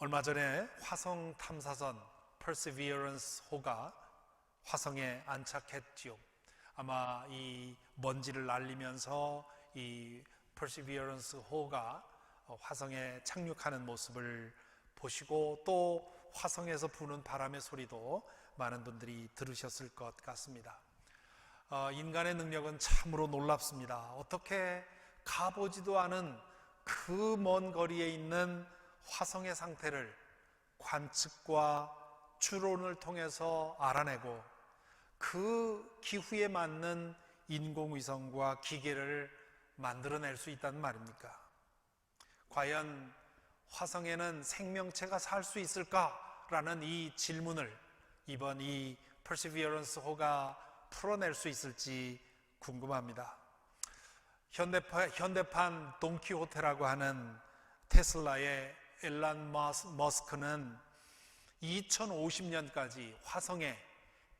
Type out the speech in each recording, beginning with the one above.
얼마 전에 화성 탐사선 Perseverance호가 화성에 안착했지요. 아마 이 먼지를 날리면서 이 Perseverance호가 화성에 착륙하는 모습을 보시고 또 화성에서 부는 바람의 소리도 많은 분들이 들으셨을 것 같습니다. 인간의 능력은 참으로 놀랍습니다. 어떻게 가보지도 않은 그 먼 거리에 있는 화성의 상태를 관측과 추론을 통해서 알아내고 그 기후에 맞는 인공위성과 기계를 만들어낼 수 있다는 말입니까? 과연 화성에는 생명체가 살 수 있을까라는 이 질문을 이번 이 Perseverance호가 풀어낼 수 있을지 궁금합니다. 현대판 돈키호테라고 하는 테슬라의 일론 머스크는 2050년까지 화성에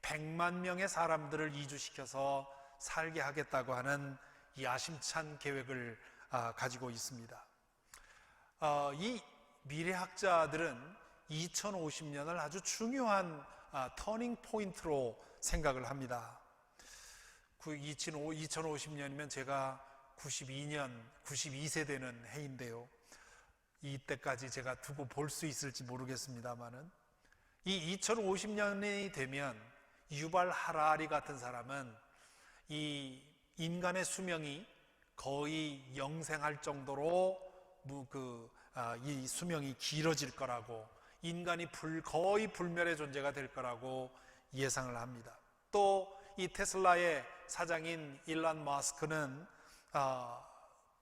100만 명의 사람들을 이주시켜서 살게 하겠다고 하는 야심찬 계획을 가지고 있습니다. 이 미래학자들은 2050년을 아주 중요한 터닝 포인트로 생각을 합니다. 2050년이면 제가 92세 되는 해인데요. 이때까지 제가 두고 볼 수 있을지 모르겠습니다만은 이 2050년이 되면 유발 하라리 같은 사람은 이 인간의 수명이 거의 영생할 정도로 이 수명이 길어질 거라고, 인간이 거의 불멸의 존재가 될 거라고 예상을 합니다. 또 이 테슬라의 사장인 일론 머스크는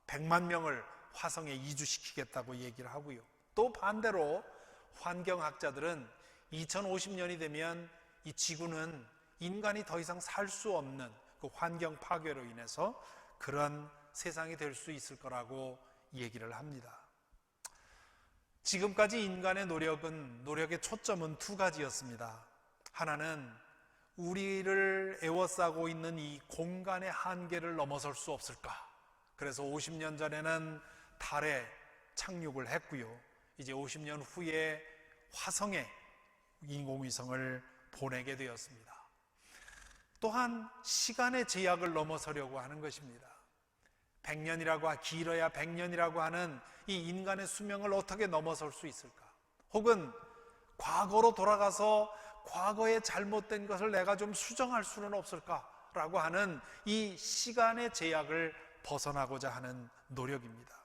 100만 명을 화성에 이주시키겠다고 얘기를 하고요. 또 반대로 환경학자들은 2050년이 되면 이 지구는 인간이 더 이상 살 수 없는 그 환경 파괴로 인해서 그런 세상이 될 수 있을 거라고 얘기를 합니다. 지금까지 인간의 노력의 초점은 두 가지였습니다. 하나는 우리를 에워싸고 있는 이 공간의 한계를 넘어설 수 없을까? 그래서 50년 전에는 달에 착륙을 했고요. 이제 50년 후에 화성에 인공위성을 보내게 되었습니다. 또한 시간의 제약을 넘어서려고 하는 것입니다. 100년이라고 길어야 100년이라고 하는 이 인간의 수명을 어떻게 넘어설 수 있을까? 혹은 과거로 돌아가서 과거의 잘못된 것을 내가 좀 수정할 수는 없을까라고 하는 이 시간의 제약을 벗어나고자 하는 노력입니다.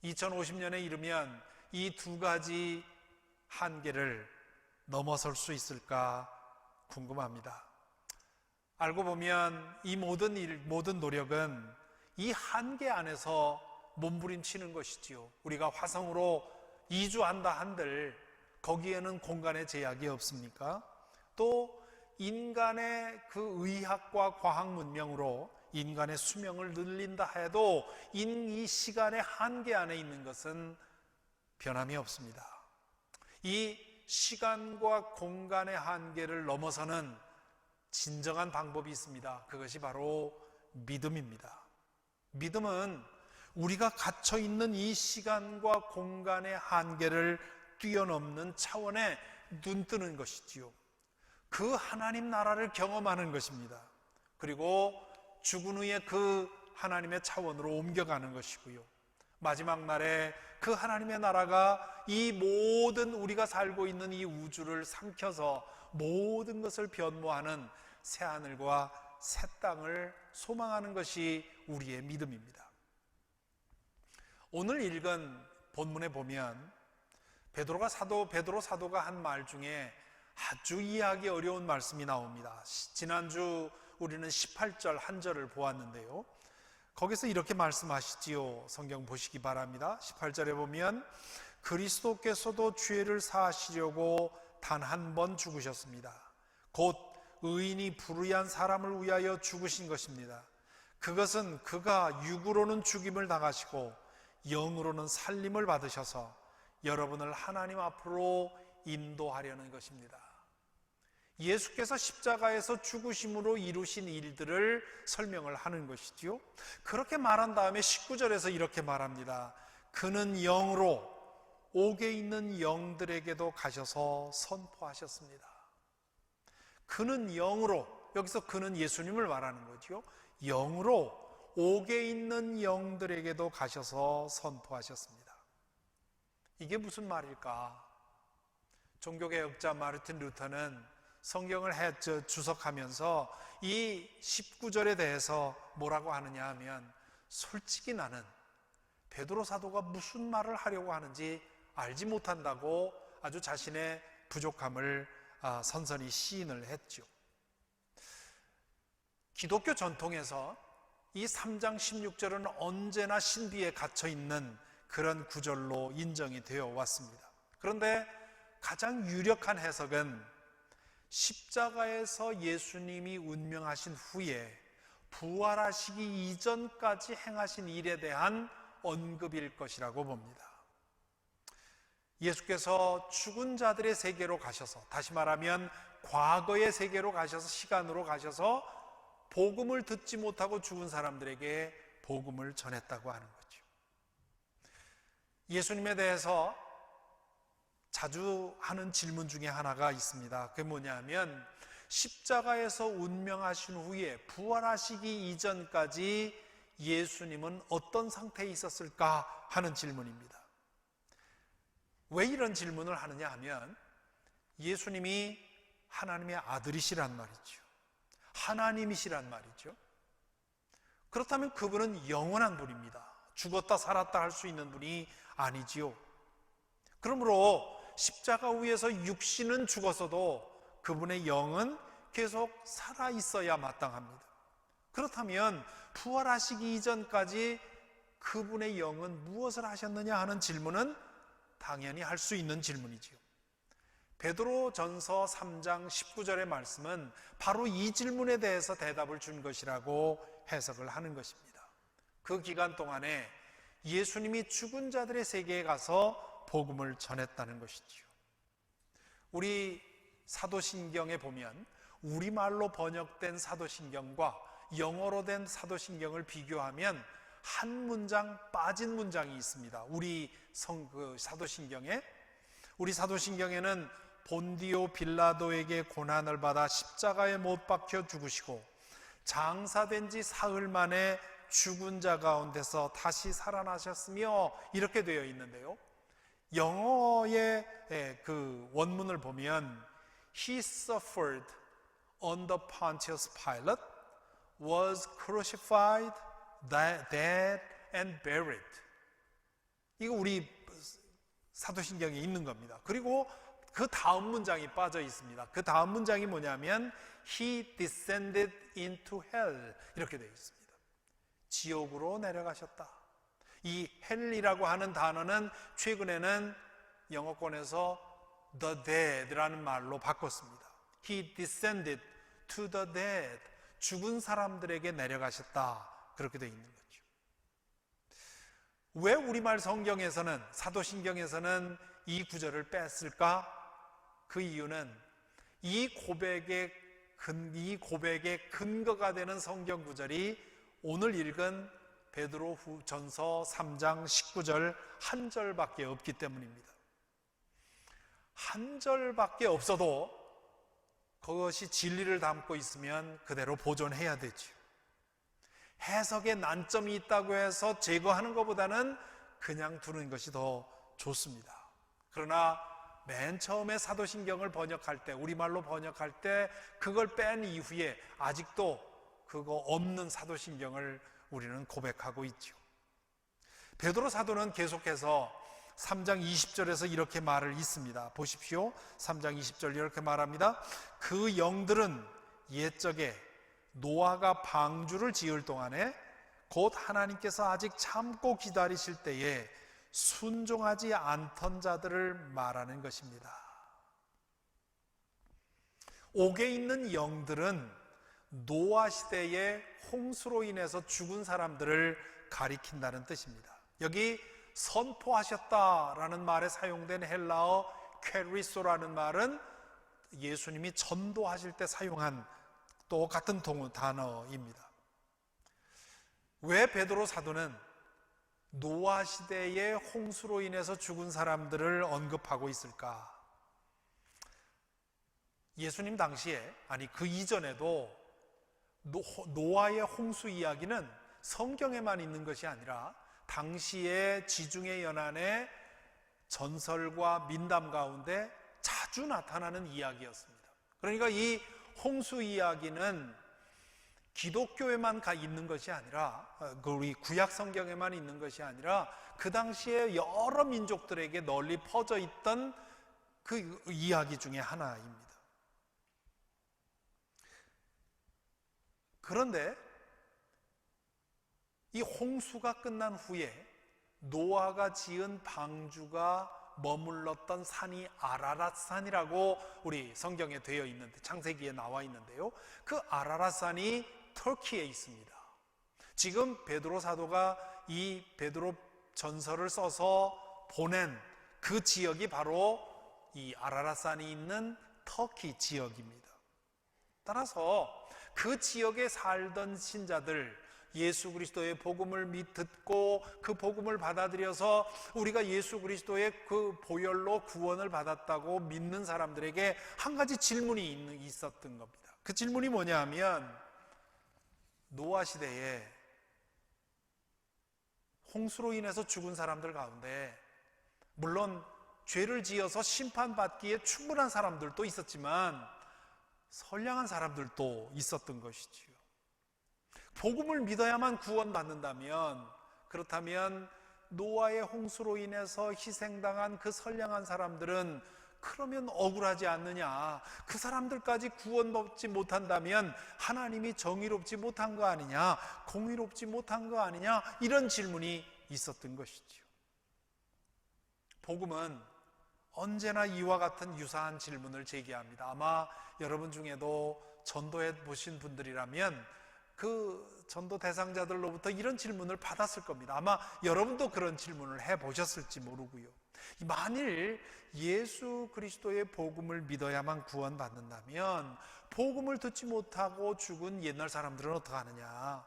2050년에 이르면 이 두 가지 한계를 넘어설 수 있을까 궁금합니다. 알고 보면 이 모든 노력은 이 한계 안에서 몸부림치는 것이지요. 우리가 화성으로 이주한다 한들 거기에는 공간의 제약이 없습니까? 또 인간의 그 의학과 과학 문명으로 인간의 수명을 늘린다 해도 이 시간의 한계 안에 있는 것은 변함이 없습니다. 이 시간과 공간의 한계를 넘어서는 진정한 방법이 있습니다. 그것이 바로 믿음입니다. 믿음은 우리가 갇혀 있는 이 시간과 공간의 한계를 뛰어넘는 차원에 눈뜨는 것이지요. 그 하나님 나라를 경험하는 것입니다. 그리고 죽은 후에 그 하나님의 차원으로 옮겨가는 것이고요. 마지막 날에 그 하나님의 나라가 이 모든 우리가 살고 있는 이 우주를 삼켜서 모든 것을 변모하는 새하늘과 새 땅을 소망하는 것이 우리의 믿음입니다. 오늘 읽은 본문에 보면 베드로 사도가 한 말 중에 아주 이해하기 어려운 말씀이 나옵니다. 지난주 우리는 18절 한 절을 보았는데요. 거기서 이렇게 말씀하시지요. 성경 보시기 바랍니다. 18절에 보면 그리스도께서도 죄를 사하시려고 단 한 번 죽으셨습니다. 곧 의인이 불의한 사람을 위하여 죽으신 것입니다. 그것은 그가 육으로는 죽임을 당하시고 영으로는 살림을 받으셔서 여러분을 하나님 앞으로 인도하려는 것입니다. 예수께서 십자가에서 죽으심으로 이루신 일들을 설명을 하는 것이지요. 그렇게 말한 다음에 19절에서 이렇게 말합니다. 그는 영으로 옥에 있는 영들에게도 가셔서 선포하셨습니다. 그는 영으로, 여기서 그는 예수님을 말하는 거죠. 영으로 옥에 있는 영들에게도 가셔서 선포하셨습니다. 이게 무슨 말일까? 종교개혁자 마르틴 루터는 성경을 주석하면서 이 19절에 대해서 뭐라고 하느냐 하면, 솔직히 나는 베드로 사도가 무슨 말을 하려고 하는지 알지 못한다고 아주 자신의 부족함을 선선히 시인을 했죠. 기독교 전통에서 이 3장 16절은 언제나 신비에 갇혀 있는 그런 구절로 인정이 되어 왔습니다. 그런데 가장 유력한 해석은 십자가에서 예수님이 운명하신 후에 부활하시기 이전까지 행하신 일에 대한 언급일 것이라고 봅니다. 예수께서 죽은 자들의 세계로 가셔서, 다시 말하면 과거의 세계로 가셔서, 시간으로 가셔서 복음을 듣지 못하고 죽은 사람들에게 복음을 전했다고 하는 거죠. 예수님에 대해서 자주 하는 질문 중에 하나가 있습니다. 그게 뭐냐면, 십자가에서 운명하신 후에 부활하시기 이전까지 예수님은 어떤 상태에 있었을까 하는 질문입니다. 왜 이런 질문을 하느냐 하면, 예수님이 하나님의 아들이시란 말이죠. 하나님이시란 말이죠. 그렇다면 그분은 영원한 분입니다. 죽었다 살았다 할 수 있는 분이 아니지요. 그러므로 십자가 위에서 육신은 죽었어도 그분의 영은 계속 살아 있어야 마땅합니다. 그렇다면 부활하시기 이전까지 그분의 영은 무엇을 하셨느냐 하는 질문은 당연히 할 수 있는 질문이지요. 베드로전서 3장 19절의 말씀은 바로 이 질문에 대해서 대답을 준 것이라고 해석을 하는 것입니다. 그 기간 동안에 예수님이 죽은 자들의 세계에 가서 복음을 전했다는 것이지요. 우리 사도신경에 보면 우리말로 번역된 사도신경과 영어로 된 사도신경을 비교하면 한 문장 빠진 문장이 있습니다. 우리 사도신경에는 본디오 빌라도에게 고난을 받아 십자가에 못 박혀 죽으시고 장사된 지 사흘 만에 죽은 자 가운데서 다시 살아나셨으며, 이렇게 되어 있는데요, 영어의 그 원문을 보면 He suffered under Pontius Pilate, was crucified, dead and buried. 이거 우리 사도신경에 있는 겁니다. 그리고 그 다음 문장이 빠져 있습니다. 그 다음 문장이 뭐냐면 He descended into hell, 이렇게 되어 있습니다. 지옥으로 내려가셨다. 이 hell이라고 하는 단어는 최근에는 영어권에서 the dead라는 말로 바꿨습니다. He descended to the dead, 죽은 사람들에게 내려가셨다, 그렇게 되어 있는 거죠. 왜 우리말 성경에서는, 사도신경에서는 이 구절을 뺐을까? 그 이유는 이 고백의 근거가 되는 성경 구절이 오늘 읽은 베드로전서 3장 19절 한 절밖에 없기 때문입니다. 한 절밖에 없어도 그것이 진리를 담고 있으면 그대로 보존해야 되죠. 해석에 난점이 있다고 해서 제거하는 것보다는 그냥 두는 것이 더 좋습니다. 그러나 맨 처음에 사도신경을 번역할 때, 우리말로 번역할 때 그걸 뺀 이후에 아직도 그거 없는 사도신경을 우리는 고백하고 있죠. 베드로 사도는 계속해서 3장 20절에서 이렇게 말을 있습니다. 보십시오. 3장 20절 이렇게 말합니다. 그 영들은 옛적에 노아가 방주를 지을 동안에 곧 하나님께서 아직 참고 기다리실 때에 순종하지 않던 자들을 말하는 것입니다. 옥에 있는 영들은 노아 시대의 홍수로 인해서 죽은 사람들을 가리킨다는 뜻입니다. 여기 선포하셨다라는 말에 사용된 헬라어 퀘리소라는 말은 예수님이 전도하실 때 사용한 또 같은 단어입니다. 왜 베드로 사도는 노아 시대의 홍수로 인해서 죽은 사람들을 언급하고 있을까? 예수님 당시에, 아니 그 이전에도 노아의 홍수 이야기는 성경에만 있는 것이 아니라 당시의 지중해 연안의 전설과 민담 가운데 자주 나타나는 이야기였습니다. 그러니까 이 홍수 이야기는 기독교에만 있는 것이 아니라, 우리 구약 성경에만 있는 것이 아니라 그 당시에 여러 민족들에게 널리 퍼져 있던 그 이야기 중에 하나입니다. 그런데 이 홍수가 끝난 후에 노아가 지은 방주가 머물렀던 산이 아라랏산이라고 우리 성경에 되어 있는데, 창세기에 나와 있는데요, 그 아라랏산이 터키에 있습니다. 지금 베드로 사도가 이 베드로 전서를 써서 보낸 그 지역이 바로 이 아라랏산이 있는 터키 지역입니다. 따라서 그 지역에 살던 신자들, 예수 그리스도의 복음을 듣고 그 복음을 받아들여서 우리가 예수 그리스도의 그 보혈로 구원을 받았다고 믿는 사람들에게 한 가지 질문이 있었던 겁니다. 그 질문이 뭐냐 하면, 노아 시대에 홍수로 인해서 죽은 사람들 가운데 물론 죄를 지어서 심판받기에 충분한 사람들도 있었지만 선량한 사람들도 있었던 것이지요. 복음을 믿어야만 구원받는다면, 그렇다면 노아의 홍수로 인해서 희생당한 그 선량한 사람들은 그러면 억울하지 않느냐? 그 사람들까지 구원받지 못한다면 하나님이 정의롭지 못한 거 아니냐? 공의롭지 못한 거 아니냐? 이런 질문이 있었던 것이지요. 복음은 언제나 이와 같은 유사한 질문을 제기합니다. 아마 여러분 중에도 전도해 보신 분들이라면 그 전도 대상자들로부터 이런 질문을 받았을 겁니다. 아마 여러분도 그런 질문을 해보셨을지 모르고요. 만일 예수 그리스도의 복음을 믿어야만 구원받는다면 복음을 듣지 못하고 죽은 옛날 사람들은 어떡하느냐?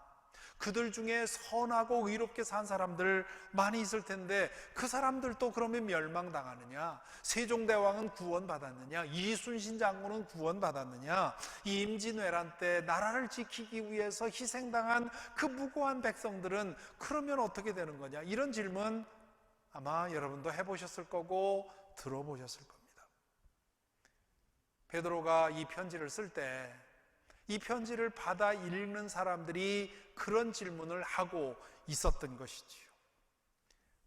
그들 중에 선하고 의롭게 산 사람들 많이 있을 텐데 그 사람들도 그러면 멸망당하느냐? 세종대왕은 구원받았느냐? 이순신 장군은 구원받았느냐? 이 임진왜란 때 나라를 지키기 위해서 희생당한 그 무고한 백성들은 그러면 어떻게 되는 거냐? 이런 질문 아마 여러분도 해보셨을 거고 들어보셨을 겁니다. 베드로가 이 편지를 쓸 때 이 편지를 받아 읽는 사람들이 그런 질문을 하고 있었던 것이지요.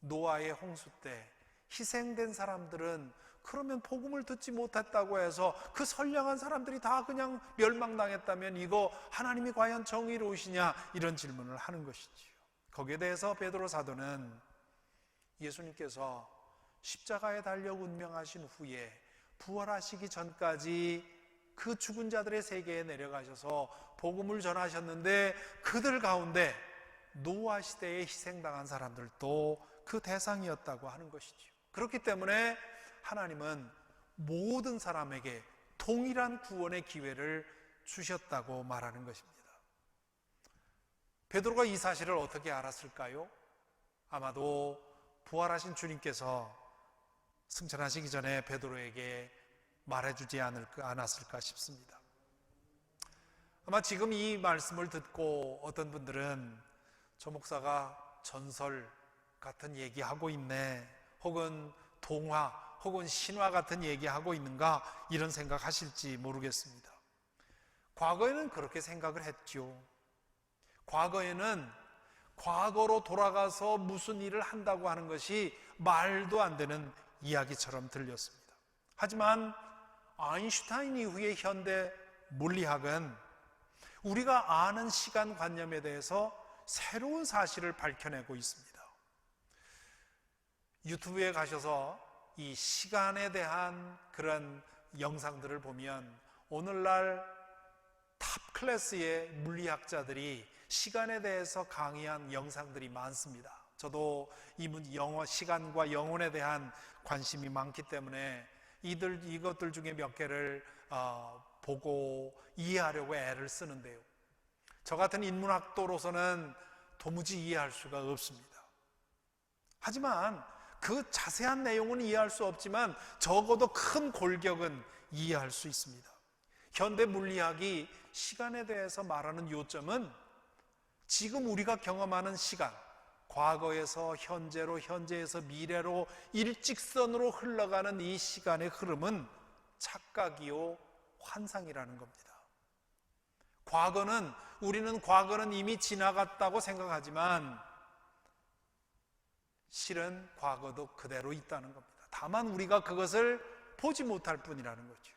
노아의 홍수 때 희생된 사람들은 그러면 복음을 듣지 못했다고 해서 그 선량한 사람들이 다 그냥 멸망당했다면 이거 하나님이 과연 정의로우시냐? 이런 질문을 하는 것이지요. 거기에 대해서 베드로 사도는 예수님께서 십자가에 달려 운명하신 후에 부활하시기 전까지 그 죽은 자들의 세계에 내려가셔서 복음을 전하셨는데 그들 가운데 노아 시대에 희생당한 사람들도 그 대상이었다고 하는 것이지요. 그렇기 때문에 하나님은 모든 사람에게 동일한 구원의 기회를 주셨다고 말하는 것입니다. 베드로가 이 사실을 어떻게 알았을까요? 아마도 부활하신 주님께서 승천하시기 전에 베드로에게 말해주지 않았을까 싶습니다. 아마 지금 이 말씀을 듣고 어떤 분들은 저 목사가 전설 같은 얘기하고 있네, 혹은 동화 혹은 신화 같은 얘기하고 있는가, 이런 생각하실지 모르겠습니다. 과거에는 그렇게 생각을 했죠. 과거에는 과거로 돌아가서 무슨 일을 한다고 하는 것이 말도 안 되는 이야기처럼 들렸습니다. 하지만 아인슈타인 이후의 현대 물리학은 우리가 아는 시간관념에 대해서 새로운 사실을 밝혀내고 있습니다. 유튜브에 가셔서 이 시간에 대한 그런 영상들을 보면 오늘날 탑 클래스의 물리학자들이 시간에 대해서 강의한 영상들이 많습니다. 저도 시간과 영혼에 대한 관심이 많기 때문에 이것들 중에 몇 개를 보고 이해하려고 애를 쓰는데요, 저 같은 인문학도로서는 도무지 이해할 수가 없습니다. 하지만 그 자세한 내용은 이해할 수 없지만 적어도 큰 골격은 이해할 수 있습니다. 현대 물리학이 시간에 대해서 말하는 요점은 지금 우리가 경험하는 시간, 과거에서 현재로, 현재에서 미래로 일직선으로 흘러가는 이 시간의 흐름은 착각이요 환상이라는 겁니다. 우리는 과거는 이미 지나갔다고 생각하지만 실은 과거도 그대로 있다는 겁니다. 다만 우리가 그것을 보지 못할 뿐이라는 거죠.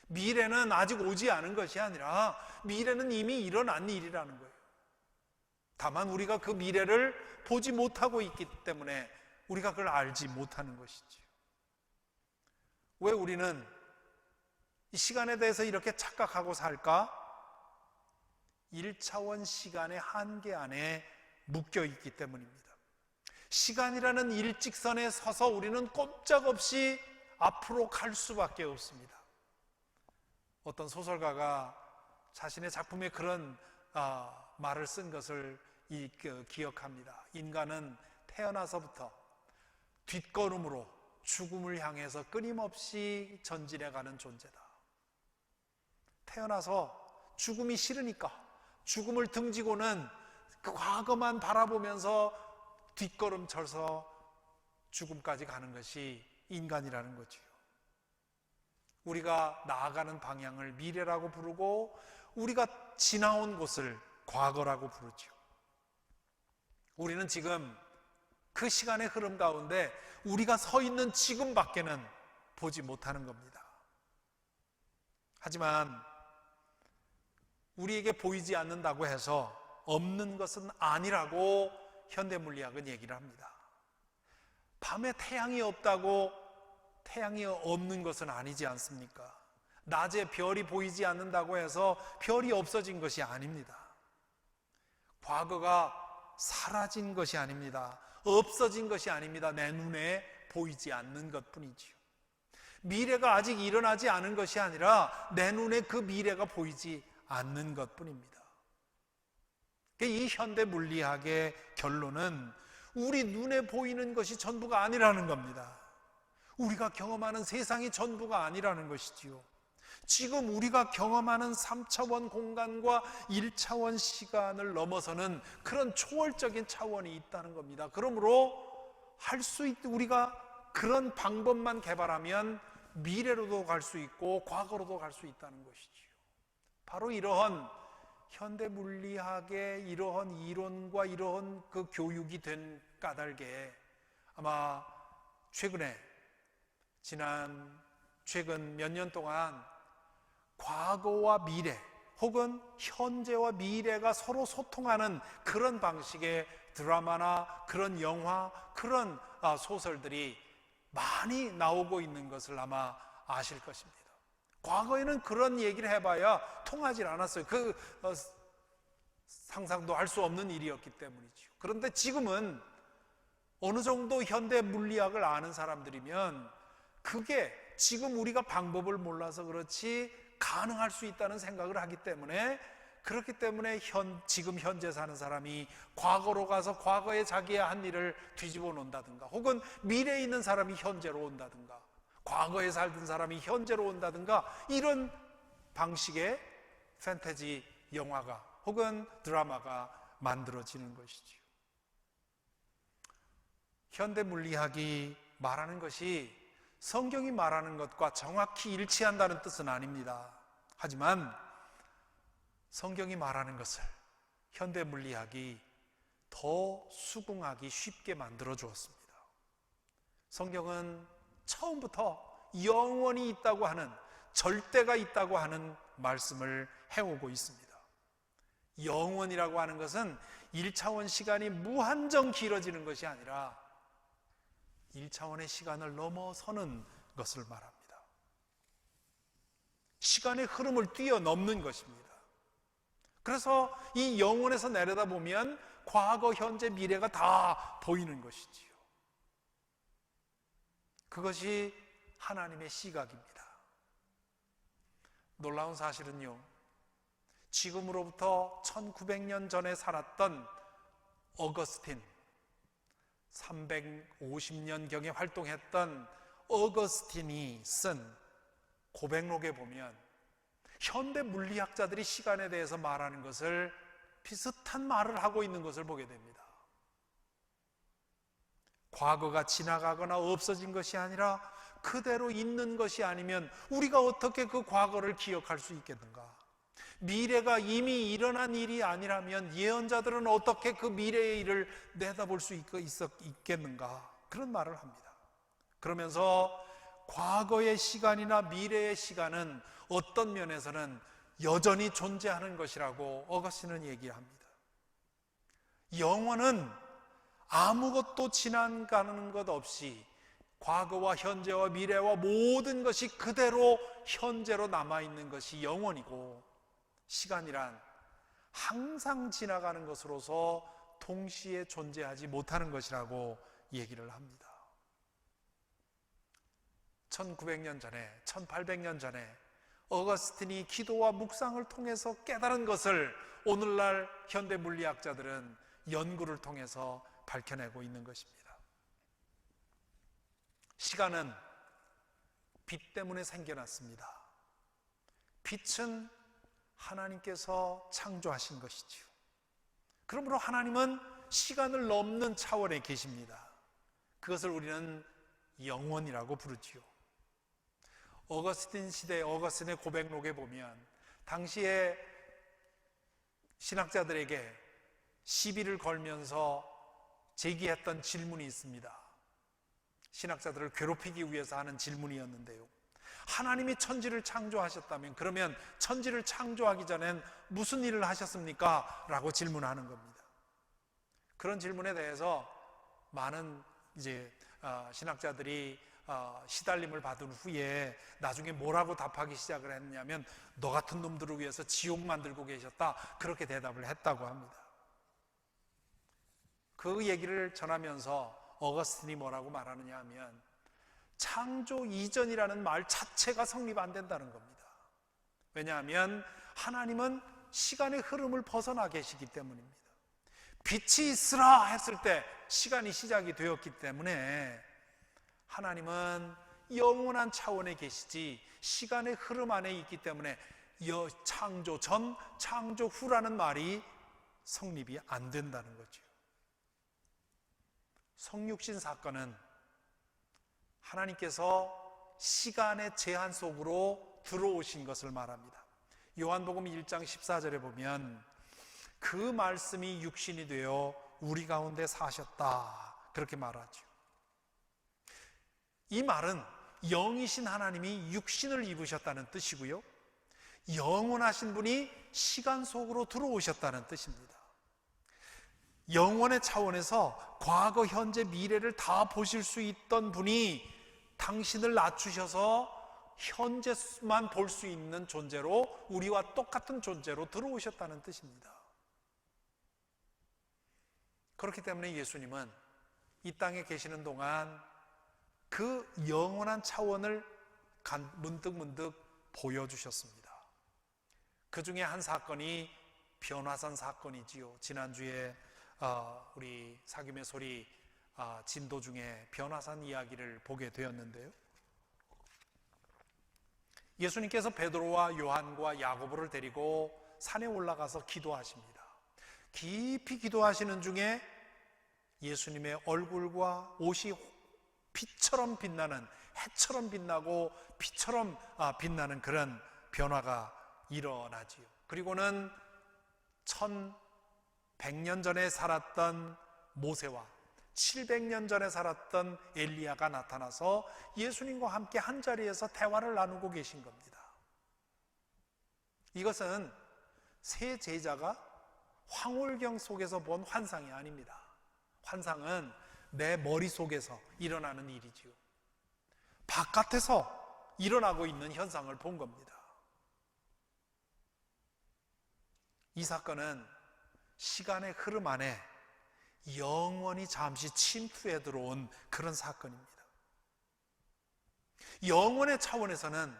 미래는 아직 오지 않은 것이 아니라 미래는 이미 일어난 일이라는 거예요. 다만 우리가 그 미래를 보지 못하고 있기 때문에 우리가 그걸 알지 못하는 것이지요. 왜 우리는 이 시간에 대해서 이렇게 착각하고 살까? 1차원 시간의 한계 안에 묶여 있기 때문입니다. 시간이라는 일직선에 서서 우리는 꼼짝없이 앞으로 갈 수밖에 없습니다. 어떤 소설가가 자신의 작품에 그런 말을 쓴 것을 기억합니다. 인간은 태어나서부터 뒷걸음으로 죽음을 향해서 끊임없이 전진해가는 존재다. 태어나서 죽음이 싫으니까 죽음을 등지고는 그 과거만 바라보면서 뒷걸음 쳐서 죽음까지 가는 것이 인간이라는 거지요. 우리가 나아가는 방향을 미래라고 부르고 우리가 지나온 곳을 과거라고 부르죠. 우리는 지금 그 시간의 흐름 가운데 우리가 서 있는 지금밖에는 보지 못하는 겁니다. 하지만 우리에게 보이지 않는다고 해서 없는 것은 아니라고 현대물리학은 얘기를 합니다. 밤에 태양이 없다고 태양이 없는 것은 아니지 않습니까? 낮에 별이 보이지 않는다고 해서 별이 없어진 것이 아닙니다. 과거가 사라진 것이 아닙니다. 없어진 것이 아닙니다. 내 눈에 보이지 않는 것뿐이지요. 미래가 아직 일어나지 않은 것이 아니라 내 눈에 그 미래가 보이지 않는 것뿐입니다. 이 현대 물리학의 결론은 우리 눈에 보이는 것이 전부가 아니라는 겁니다. 우리가 경험하는 세상이 전부가 아니라는 것이지요. 지금 우리가 경험하는 3차원 공간과 1차원 시간을 넘어서는 그런 초월적인 차원이 있다는 겁니다. 그러므로 우리가 그런 방법만 개발하면 미래로도 갈 수 있고 과거로도 갈 수 있다는 것이지요. 바로 이러한 현대 물리학의 이러한 이론과 이러한 그 교육이 된 까닭에 아마 최근 몇 년 동안 과거와 미래 혹은 현재와 미래가 서로 소통하는 그런 방식의 드라마나 그런 영화, 그런 소설들이 많이 나오고 있는 것을 아마 아실 것입니다. 과거에는 그런 얘기를 해봐야 통하지 않았어요. 상상도 할 수 없는 일이었기 때문이죠. 그런데 지금은 어느 정도 현대 물리학을 아는 사람들이면 그게 지금 우리가 방법을 몰라서 그렇지 가능할 수 있다는 생각을 하기 때문에, 그렇기 때문에 지금 현재 사는 사람이 과거로 가서 과거에 자기의 한 일을 뒤집어 놓는다든가, 혹은 미래에 있는 사람이 현재로 온다든가, 과거에 살던 사람이 현재로 온다든가, 이런 방식의 판타지 영화가 혹은 드라마가 만들어지는 것이지요. 현대 물리학이 말하는 것이 성경이 말하는 것과 정확히 일치한다는 뜻은 아닙니다. 하지만 성경이 말하는 것을 현대 물리학이 더 수긍하기 쉽게 만들어 주었습니다. 성경은 처음부터 영원히 있다고 하는, 절대가 있다고 하는 말씀을 해오고 있습니다. 영원이라고 하는 것은 1차원 시간이 무한정 길어지는 것이 아니라 1차원의 시간을 넘어서는 것을 말합니다. 시간의 흐름을 뛰어넘는 것입니다. 그래서 이 영혼에서 내려다보면 과거, 현재, 미래가 다 보이는 것이지요. 그것이 하나님의 시각입니다. 놀라운 사실은요, 지금으로부터 1900년 전에 살았던 어거스틴, 350년경에 활동했던 어거스틴이 쓴 고백록에 보면 현대 물리학자들이 시간에 대해서 말하는 것을 비슷한 말을 하고 있는 것을 보게 됩니다. 과거가 지나가거나 없어진 것이 아니라 그대로 있는 것이 아니면 우리가 어떻게 그 과거를 기억할 수 있겠는가? 미래가 이미 일어난 일이 아니라면 예언자들은 어떻게 그 미래의 일을 내다볼 수 있겠는가? 그런 말을 합니다. 그러면서 과거의 시간이나 미래의 시간은 어떤 면에서는 여전히 존재하는 것이라고 어거스틴은 얘기합니다. 영원은 아무것도 지나가는 것 없이 과거와 현재와 미래와 모든 것이 그대로 현재로 남아있는 것이 영원이고, 시간이란 항상 지나가는 것으로서 동시에 존재하지 못하는 것이라고 얘기를 합니다. 1900년 전에, 1800년 전에 어거스틴이 기도와 묵상을 통해서 깨달은 것을 오늘날 현대 물리학자들은 연구를 통해서 밝혀내고 있는 것입니다. 시간은 빛 때문에 생겨났습니다. 빛은 하나님께서 창조하신 것이지요. 그러므로 하나님은 시간을 넘는 차원에 계십니다. 그것을 우리는 영원이라고 부르지요. 어거스틴 시대 어거스틴의 고백록에 보면 당시에 신학자들에게 시비를 걸면서 제기했던 질문이 있습니다. 신학자들을 괴롭히기 위해서 하는 질문이었는데요, 하나님이 천지를 창조하셨다면 그러면 천지를 창조하기 전엔 무슨 일을 하셨습니까? 라고 질문하는 겁니다. 그런 질문에 대해서 많은 신학자들이 시달림을 받은 후에 나중에 뭐라고 답하기 시작을 했냐면, 너 같은 놈들을 위해서 지옥 만들고 계셨다, 그렇게 대답을 했다고 합니다. 그 얘기를 전하면서 어거스틴이 뭐라고 말하느냐 하면, 창조 이전이라는 말 자체가 성립 안 된다는 겁니다. 왜냐하면 하나님은 시간의 흐름을 벗어나 계시기 때문입니다. 빛이 있으라 했을 때 시간이 시작이 되었기 때문에 하나님은 영원한 차원에 계시지 시간의 흐름 안에 있기 때문에 창조 전, 창조 후라는 말이 성립이 안 된다는 거죠. 성육신 사건은 하나님께서 시간의 제한 속으로 들어오신 것을 말합니다. 요한복음 1장 14절에 보면 그 말씀이 육신이 되어 우리 가운데 사셨다, 그렇게 말하죠. 이 말은 영이신 하나님이 육신을 입으셨다는 뜻이고요, 영원하신 분이 시간 속으로 들어오셨다는 뜻입니다. 영원의 차원에서 과거, 현재, 미래를 다 보실 수 있던 분이 당신을 낮추셔서 현재만 볼 수 있는 존재로, 우리와 똑같은 존재로 들어오셨다는 뜻입니다. 그렇기 때문에 예수님은 이 땅에 계시는 동안 그 영원한 차원을 문득문득 보여주셨습니다. 그 중에 한 사건이 변화산 사건이지요. 지난주에 우리 사김의 소리 진도 중에 변화산 이야기를 보게 되었는데요, 예수님께서 베드로와 요한과 야고보를 데리고 산에 올라가서 기도하십니다. 깊이 기도하시는 중에 예수님의 얼굴과 옷이 빛처럼 빛나는, 해처럼 빛나고 빛처럼 빛나는 그런 변화가 일어나지요. 그리고는 1100년 전에 살았던 모세와 700년 전에 살았던 엘리야가 나타나서 예수님과 함께 한자리에서 대화를 나누고 계신 겁니다. 이것은 세 제자가 황홀경 속에서 본 환상이 아닙니다. 환상은 내 머릿속에서 일어나는 일이지요. 바깥에서 일어나고 있는 현상을 본 겁니다. 이 사건은 시간의 흐름 안에 영원히 잠시 침투해 들어온 그런 사건입니다. 영원의 차원에서는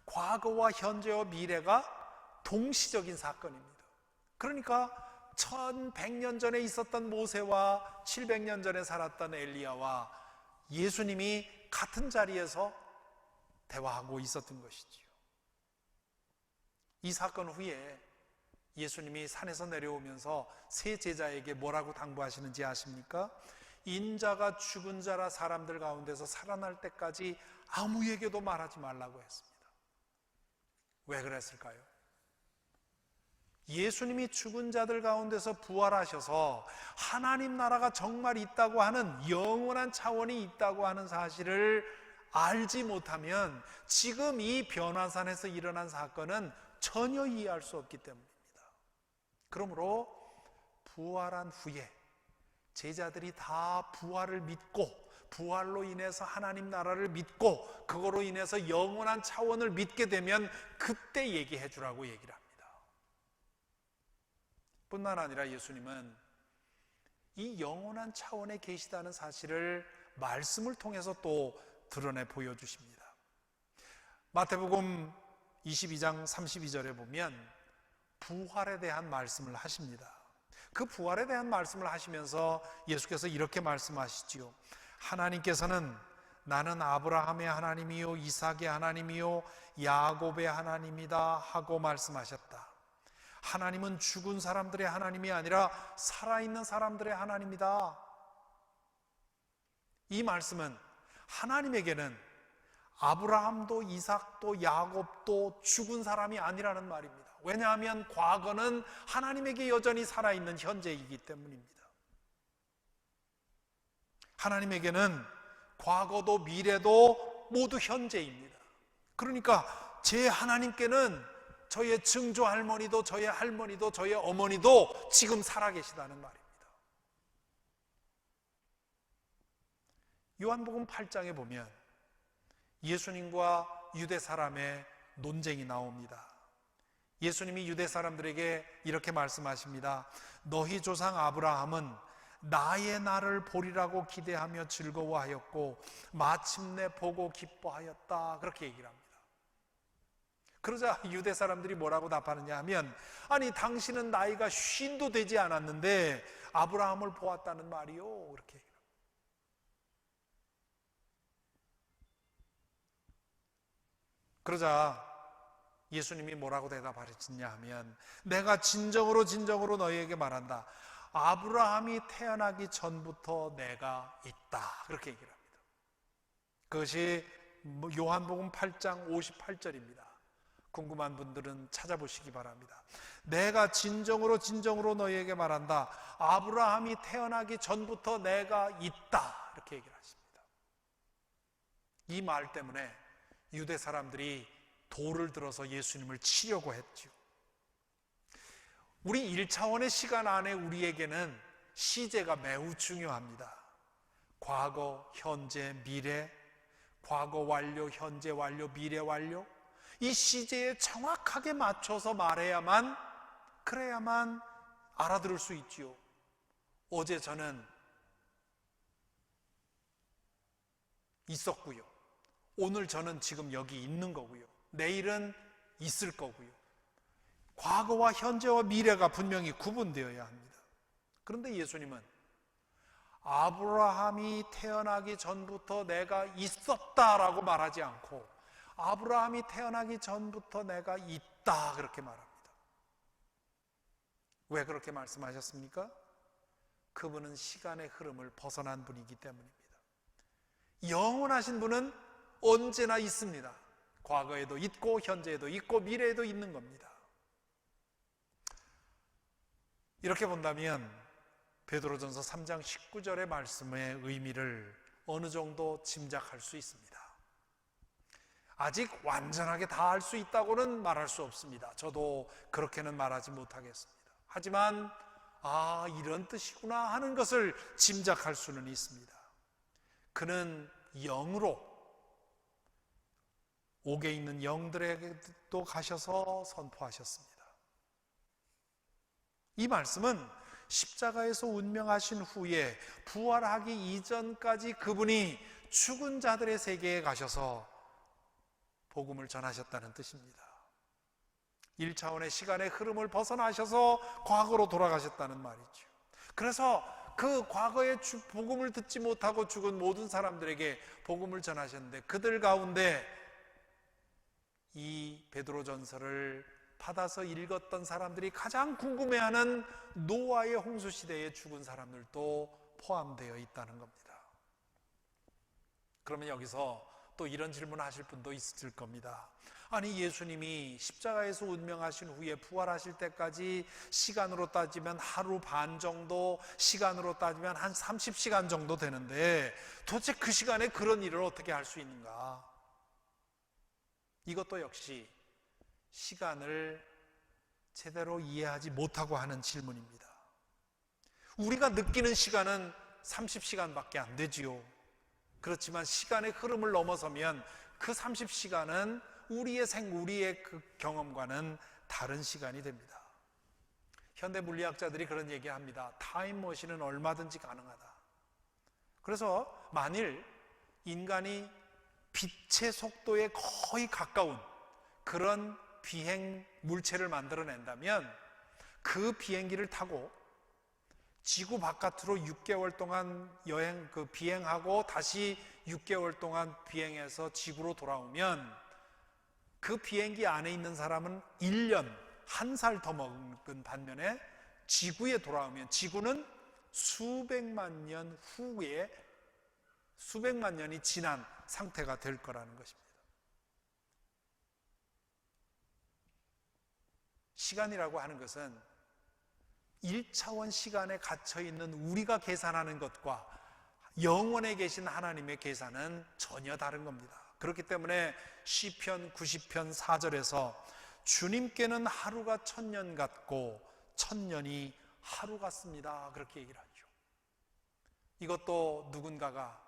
과거와 현재와 미래가 동시적인 사건입니다. 그러니까 1100년 전에 있었던 모세와 700년 전에 살았던 엘리야와 예수님이 같은 자리에서 대화하고 있었던 것이지요. 이 사건 후에 예수님이 산에서 내려오면서 세 제자에게 뭐라고 당부하시는지 아십니까? 인자가 죽은 자라 사람들 가운데서 살아날 때까지 아무에게도 말하지 말라고 했습니다. 왜 그랬을까요? 예수님이 죽은 자들 가운데서 부활하셔서 하나님 나라가 정말 있다고 하는 영원한 차원이 있다고 하는 사실을 알지 못하면 지금 이 변화산에서 일어난 사건은 전혀 이해할 수 없기 때문입니다. 그러므로 부활한 후에 제자들이 다 부활을 믿고 부활로 인해서 하나님 나라를 믿고 그거로 인해서 영원한 차원을 믿게 되면 그때 얘기해 주라고 얘기를 합니다. 뿐만 아니라 예수님은 이 영원한 차원에 계시다는 사실을 말씀을 통해서 또 드러내 보여주십니다. 마태복음 22장 32절에 보면 부활에 대한 말씀을 하십니다. 그 부활에 대한 말씀을 하시면서 예수께서 이렇게 말씀하시지요. 하나님께서는 나는 아브라함의 하나님이요 이삭의 하나님이요 야곱의 하나님이다 하고 말씀하셨다. 하나님은 죽은 사람들의 하나님이 아니라 살아있는 사람들의 하나님이다. 이 말씀은 하나님에게는 아브라함도 이삭도 야곱도 죽은 사람이 아니라는 말입니다. 왜냐하면 과거는 하나님에게 여전히 살아있는 현재이기 때문입니다. 하나님에게는 과거도 미래도 모두 현재입니다. 그러니까 제 하나님께는 저의 증조 할머니도 저의 할머니도 저의 어머니도 지금 살아계시다는 말입니다. 요한복음 8장에 보면 예수님과 유대 사람의 논쟁이 나옵니다. 예수님이 유대 사람들에게 이렇게 말씀하십니다. 너희 조상 아브라함은 나의 날을 보리라고 기대하며 즐거워하였고 마침내 보고 기뻐하였다. 그렇게 얘기를 합니다. 그러자 유대 사람들이 뭐라고 답하느냐 하면 아니 당신은 나이가 50도 되지 않았는데 아브라함을 보았다는 말이요. 그렇게 얘기를 합니다. 그러자 예수님이 뭐라고 대답하셨냐 하면 내가 진정으로 너희에게 말한다. 아브라함이 태어나기 전부터 내가 있다. 그렇게 얘기를 합니다. 그것이 요한복음 8장 58절입니다. 궁금한 분들은 찾아보시기 바랍니다. 내가 진정으로 너희에게 말한다. 아브라함이 태어나기 전부터 내가 있다. 이렇게 얘기를 하십니다. 이 말 때문에 유대 사람들이 돌을 들어서 예수님을 치려고 했죠. 우리 1차원의 시간 안에 우리에게는 시제가 매우 중요합니다. 과거, 현재, 미래, 과거 완료, 현재 완료, 미래 완료. 이 시제에 정확하게 맞춰서 말해야만, 그래야만 알아들을 수 있지요. 어제 저는 있었고요. 오늘 저는 지금 여기 있는 거고요. 내일은 있을 거고요. 과거와 현재와 미래가 분명히 구분되어야 합니다. 그런데 예수님은 아브라함이 태어나기 전부터 내가 있었다라고 말하지 않고 아브라함이 태어나기 전부터 내가 있다 그렇게 말합니다. 왜 그렇게 말씀하셨습니까? 그분은 시간의 흐름을 벗어난 분이기 때문입니다. 영원하신 분은 언제나 있습니다. 과거에도 있고 현재에도 있고 미래에도 있는 겁니다. 이렇게 본다면 베드로전서 3장 19절의 말씀의 의미를 어느 정도 짐작할 수 있습니다. 아직 완전하게 다 알 수 있다고는 말할 수 없습니다. 저도 그렇게는 말하지 못하겠습니다. 하지만 이런 뜻이구나 하는 것을 짐작할 수는 있습니다. 그는 영으로 옥에 있는 영들에게도 가셔서 선포하셨습니다. 이 말씀은 십자가에서 운명하신 후에 부활하기 이전까지 그분이 죽은 자들의 세계에 가셔서 복음을 전하셨다는 뜻입니다. 1차원의 시간의 흐름을 벗어나셔서 과거로 돌아가셨다는 말이죠. 그래서 그 과거에 복음을 듣지 못하고 죽은 모든 사람들에게 복음을 전하셨는데, 그들 가운데 이 베드로전서를 받아서 읽었던 사람들이 가장 궁금해하는 노아의 홍수시대에 죽은 사람들도 포함되어 있다는 겁니다. 그러면 여기서 또 이런 질문을 하실 분도 있을 겁니다. 아니, 예수님이 십자가에서 운명하신 후에 부활하실 때까지 시간으로 따지면 하루 반 정도, 시간으로 따지면 한 30시간 정도 되는데 도대체 그 시간에 그런 일을 어떻게 할 수 있는가? 이것도 역시 시간을 제대로 이해하지 못하고 하는 질문입니다. 우리가 느끼는 시간은 30시간밖에 안 되지요. 그렇지만 시간의 흐름을 넘어서면 그 30시간은 우리의 그 경험과는 다른 시간이 됩니다. 현대 물리학자들이 그런 얘기합니다. 타임머신은 얼마든지 가능하다. 그래서 만일 인간이 빛의 속도에 거의 가까운 그런 비행 물체를 만들어낸다면 그 비행기를 타고 지구 바깥으로 6개월 동안 비행하고 다시 6개월 동안 비행해서 지구로 돌아오면 그 비행기 안에 있는 사람은 1년, 한 살 더 먹은 반면에 지구에 돌아오면 지구는 수백만 년 후에 수백만 년이 지난 상태가 될 거라는 것입니다. 시간이라고 하는 것은 1차원 시간에 갇혀있는 우리가 계산하는 것과 영원에 계신 하나님의 계산은 전혀 다른 겁니다. 그렇기 때문에 시편 90편 4절에서 주님께는 하루가 1000년 같고 1000년이 하루 같습니다, 그렇게 얘기를 하죠. 이것도 누군가가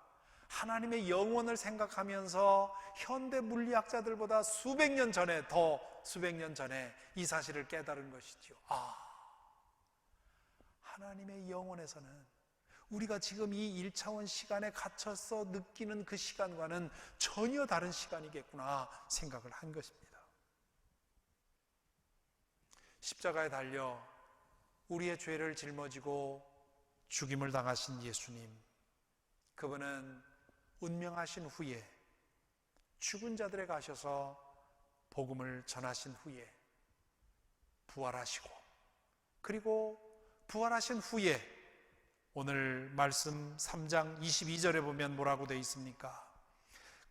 하나님의 영원을 생각하면서 현대 물리학자들보다 수백 년 전에 이 사실을 깨달은 것이죠. 하나님의 영혼에서는 우리가 지금 이 1차원 시간에 갇혀서 느끼는 그 시간과는 전혀 다른 시간이겠구나 생각을 한 것입니다. 십자가에 달려 우리의 죄를 짊어지고 죽임을 당하신 예수님, 그분은 운명하신 후에 죽은 자들에 가셔서 복음을 전하신 후에 부활하시고, 그리고 부활하신 후에 오늘 말씀 3장 22절에 보면 뭐라고 되어 있습니까?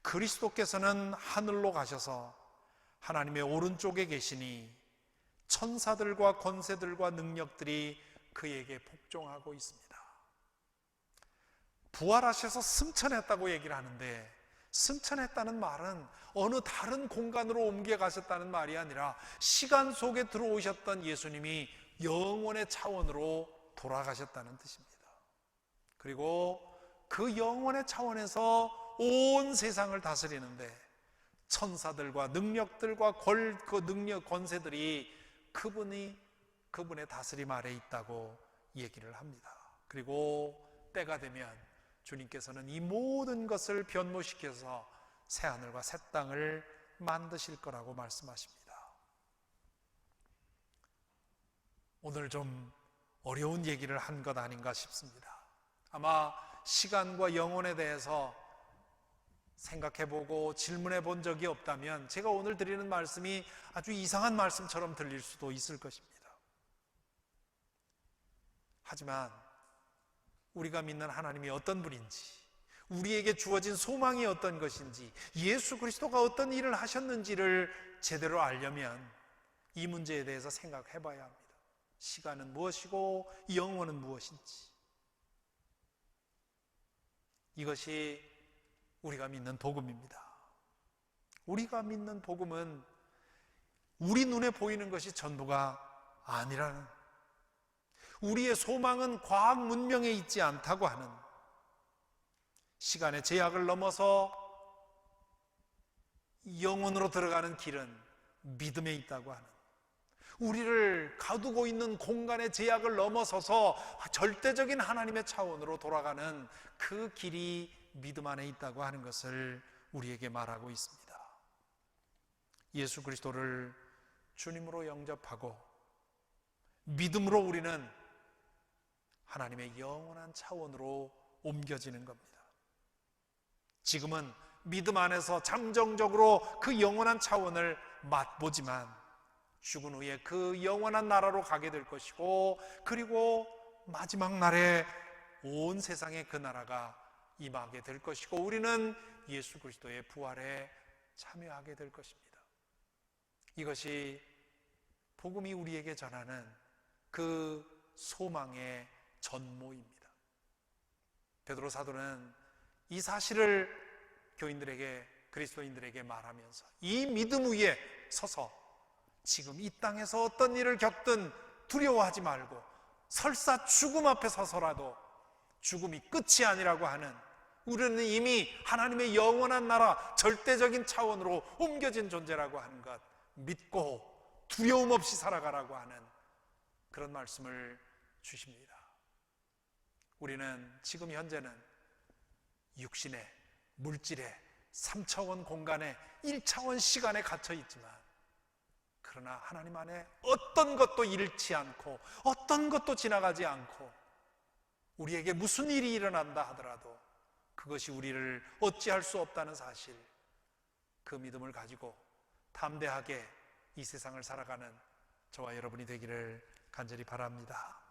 그리스도께서는 하늘로 가셔서 하나님의 오른쪽에 계시니 천사들과 권세들과 능력들이 그에게 복종하고 있습니다. 부활하셔서 승천했다고 얘기를 하는데, 승천했다는 말은 어느 다른 공간으로 옮겨가셨다는 말이 아니라 시간 속에 들어오셨던 예수님이 영원의 차원으로 돌아가셨다는 뜻입니다. 그리고 그 영원의 차원에서 온 세상을 다스리는데 천사들과 능력들과 권세들이 그분의 다스림 아래 있다고 얘기를 합니다. 그리고 때가 되면 주님께서는 이 모든 것을 변모시켜서 새하늘과 새 땅을 만드실 거라고 말씀하십니다. 오늘 좀 어려운 얘기를 한 것 아닌가 싶습니다. 아마 시간과 영혼에 대해서 생각해보고 질문해 본 적이 없다면 제가 오늘 드리는 말씀이 아주 이상한 말씀처럼 들릴 수도 있을 것입니다. 하지만 우리가 믿는 하나님이 어떤 분인지, 우리에게 주어진 소망이 어떤 것인지, 예수 그리스도가 어떤 일을 하셨는지를 제대로 알려면 이 문제에 대해서 생각해 봐야 합니다. 시간은 무엇이고 영혼은 무엇인지. 이것이 우리가 믿는 복음입니다. 우리가 믿는 복음은 우리 눈에 보이는 것이 전부가 아니라는, 우리의 소망은 과학 문명에 있지 않다고 하는, 시간의 제약을 넘어서 영혼으로 들어가는 길은 믿음에 있다고 하는, 우리를 가두고 있는 공간의 제약을 넘어서서 절대적인 하나님의 차원으로 돌아가는 그 길이 믿음 안에 있다고 하는 것을 우리에게 말하고 있습니다. 예수 그리스도를 주님으로 영접하고 믿음으로 우리는 하나님의 영원한 차원으로 옮겨지는 겁니다. 지금은 믿음 안에서 잠정적으로 그 영원한 차원을 맛보지만 죽은 후에 그 영원한 나라로 가게 될 것이고, 그리고 마지막 날에 온 세상에 그 나라가 임하게 될 것이고, 우리는 예수 그리스도의 부활에 참여하게 될 것입니다. 이것이 복음이 우리에게 전하는 그 소망의 전모입니다. 베드로 사도는 이 사실을 교인들에게, 그리스도인들에게 말하면서 이 믿음 위에 서서 지금 이 땅에서 어떤 일을 겪든 두려워하지 말고 설사 죽음 앞에 서서라도 죽음이 끝이 아니라고 하는, 우리는 이미 하나님의 영원한 나라 절대적인 차원으로 옮겨진 존재라고 하는 것 믿고 두려움 없이 살아가라고 하는 그런 말씀을 주십니다. 우리는 지금 현재는 육신의, 물질의 3차원 공간에 1차원 시간에 갇혀 있지만, 그러나 하나님 안에 어떤 것도 잃지 않고 어떤 것도 지나가지 않고 우리에게 무슨 일이 일어난다 하더라도 그것이 우리를 어찌할 수 없다는 사실, 그 믿음을 가지고 담대하게 이 세상을 살아가는 저와 여러분이 되기를 간절히 바랍니다.